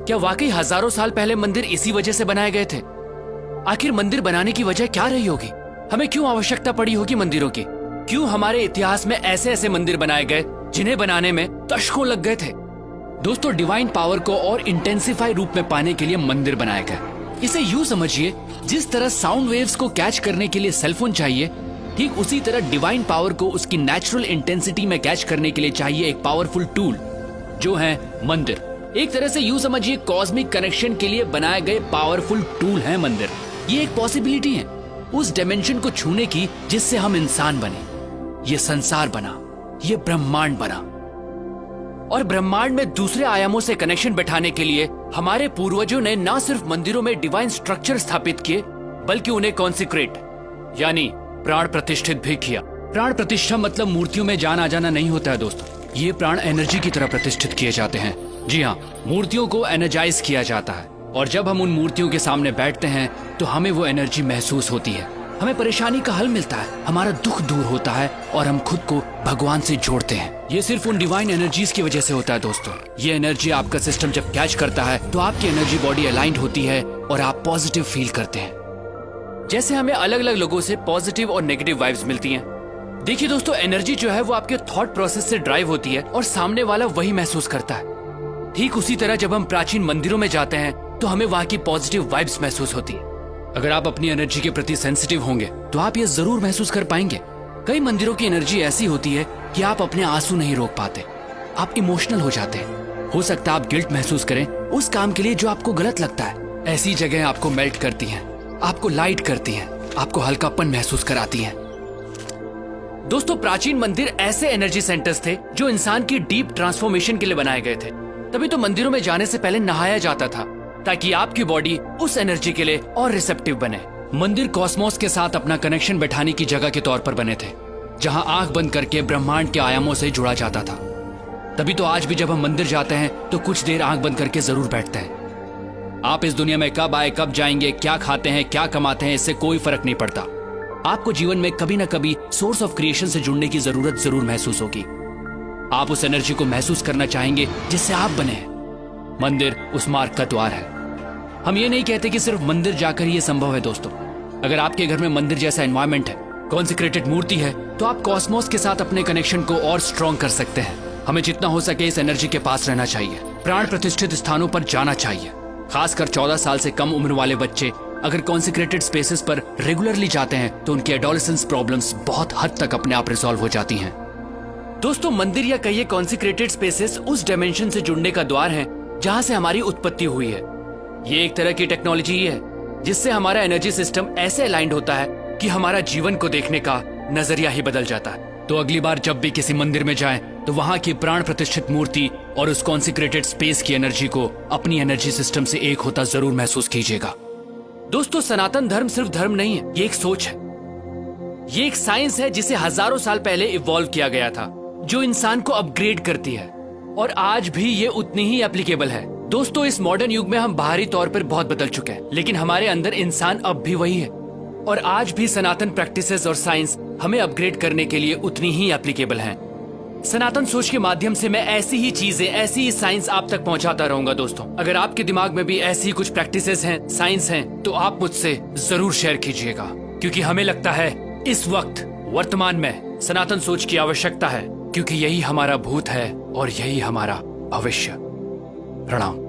क्या वाकई हजारों साल पहले मंदिर इसी वजह से बनाए गए थे? आखिर मंदिर बनाने की वजह क्या रही होगी? हमें क्यों आवश्यकता पड़ी होगी मंदिरों की? क्यों हमारे इतिहास में ऐसे ऐसे मंदिर बनाए गए जिन्हें बनाने में दशकों लग गए थे? दोस्तों, डिवाइन पावर को और इंटेंसिफाई रूप में पाने के लिए मंदिर बनाए गए। इसे यूं समझिए, जिस तरह साउंड वेव्स को कैच करने के लिए सेलफोन चाहिए, ठीक उसी तरह डिवाइन पावर को उसकी नेचुरल इंटेंसिटी में कैच करने के लिए चाहिए एक पावरफुल टूल, जो है मंदिर। एक तरह से यूं समझिए, कॉस्मिक कनेक्शन के लिए बनाए गए पावरफुल टूल है मंदिर। ये एक पॉसिबिलिटी है उस डायमेंशन को छूने की जिससे हम इंसान बने, ये संसार बना, ये ब्रह्मांड बना। और ब्रह्मांड में दूसरे आयामों से कनेक्शन बैठाने के लिए हमारे पूर्वजों ने न सिर्फ मंदिरों में डिवाइन स्ट्रक्चर स्थापित किए, बल्कि उन्हें कॉन्सिक्रेट यानी प्राण प्रतिष्ठित भी किया। प्राण प्रतिष्ठा मतलब मूर्तियों में जान आ जाना नहीं होता है दोस्तों, ये प्राण एनर्जी की तरह प्रतिष्ठित किए जाते हैं। जी हाँ, मूर्तियों को एनर्जाइज किया जाता है, और जब हम उन मूर्तियों के सामने बैठते हैं तो हमें वो एनर्जी महसूस होती है। हमें परेशानी का हल मिलता है, हमारा दुख दूर होता है और हम खुद को भगवान से जोड़ते हैं। ये सिर्फ उन डिवाइन एनर्जीज की वजह से होता है दोस्तों। ये एनर्जी आपका सिस्टम जब कैच करता है तो आपकी एनर्जी बॉडी अलाइंड होती है और आप पॉजिटिव फील करते हैं। जैसे हमें अलग अलग लोगों से पॉजिटिव और नेगेटिव वाइब्स मिलती हैं। देखिए दोस्तों, एनर्जी जो है वो आपके थॉट प्रोसेस से ड्राइव होती है और सामने वाला वही महसूस करता है। ठीक उसी तरह जब हम प्राचीन मंदिरों में जाते हैं तो हमें वहाँ की पॉजिटिव वाइब्स महसूस होती है। अगर आप अपनी एनर्जी के प्रति सेंसिटिव होंगे तो आप ये जरूर महसूस कर पाएंगे। कई मंदिरों की एनर्जी ऐसी होती है कि आप अपने आंसू नहीं रोक पाते, आप इमोशनल हो जाते हैं। हो सकता है आप गिल्ट महसूस करें उस काम के लिए जो आपको गलत लगता है। ऐसी जगह आपको मेल्ट करती हैं, आपको लाइट करती हैं, आपको हल्कापन महसूस कराती हैं। दोस्तों, प्राचीन मंदिर ऐसे एनर्जी सेंटर्स थे जो इंसान की डीप ट्रांसफॉर्मेशन के लिए बनाए गए थे। तभी तो मंदिरों में जाने से पहले नहाया जाता था, ताकि आपकी बॉडी उस एनर्जी के लिए और रिसेप्टिव बने। मंदिर कॉस्मोस के साथ अपना कनेक्शन बैठाने की जगह के तौर पर बने थे, जहां आंख बंद करके ब्रह्मांड के आयामों से जुड़ा जाता था। तभी तो आज भी जब हम मंदिर जाते हैं तो कुछ देर आंख बंद करके जरूर बैठते हैं। आप इस दुनिया में कब आए, कब जाएंगे, क्या खाते हैं, क्या कमाते हैं, इससे कोई फर्क नहीं पड़ता। आपको जीवन में कभी ना कभी सोर्स ऑफ क्रिएशन से जुड़ने की जरूरत जरूर महसूस होगी। आप उस एनर्जी को महसूस करना चाहेंगे जिससे आप बने हैं। मंदिर उस मार्ग का द्वार है। हम ये नहीं कहते कि सिर्फ मंदिर जाकर ही ये संभव है दोस्तों। अगर आपके घर में मंदिर जैसा एनवायरनमेंट है, कॉन्सिक्रेटेड मूर्ति है, तो आप कॉस्मोस के साथ अपने कनेक्शन को और स्ट्रॉन्ग कर सकते हैं। हमें जितना हो सके इस एनर्जी के पास रहना चाहिए, प्राण प्रतिष्ठित स्थानों पर जाना चाहिए। खासकर 14 साल से कम उम्र वाले बच्चे अगर कॉन्सिक्रेटेड स्पेसेस पर रेगुलरली जाते हैं तो उनकी एडोलेसेंस प्रॉब्लम्स बहुत हद तक अपने आप रिजॉल्व हो जाती हैं। दोस्तों, मंदिर या कहिए कॉन्सिक्रेटेड स्पेसेस उस डायमेंशन से जुड़ने का द्वार है जहां से हमारी उत्पत्ति हुई है। ये एक तरह की टेक्नोलॉजी है जिससे हमारा एनर्जी सिस्टम ऐसे अलाइंड होता है कि हमारा जीवन को देखने का नजरिया ही बदल जाता है। तो अगली बार जब भी किसी मंदिर में जाएं तो वहां की प्राण प्रतिष्ठित मूर्ति और उस कॉन्सिक्रेटेड स्पेस की एनर्जी को अपनी एनर्जी सिस्टम से एक होता जरूर महसूस कीजिएगा। दोस्तों, सनातन धर्म सिर्फ धर्म नहीं है, ये एक सोच है, ये एक साइंस है जिसे हजारों साल पहले इवॉल्व किया गया था, जो इंसान को अपग्रेड करती है और आज भी ये उतनी ही एप्लीकेबल है। दोस्तों, इस मॉडर्न युग में हम बाहरी तौर पर बहुत बदल चुके हैं, लेकिन हमारे अंदर इंसान अब भी वही है और आज भी सनातन प्रैक्टिसेस और साइंस हमें अपग्रेड करने के लिए उतनी ही एप्लीकेबल हैं। सनातन सोच के माध्यम से मैं ऐसी ही चीजें, ऐसी ही साइंस आप तक पहुंचाता रहूंगा। दोस्तों, अगर आपके दिमाग में भी ऐसी ही कुछ प्रैक्टिसेस हैं, साइंस हैं, तो आप मुझसे जरूर शेयर कीजिएगा, क्योंकि हमें लगता है इस वक्त वर्तमान में सनातन सोच की आवश्यकता है, क्योंकि यही हमारा भूत है और यही हमारा भविष्य। प्रणाम।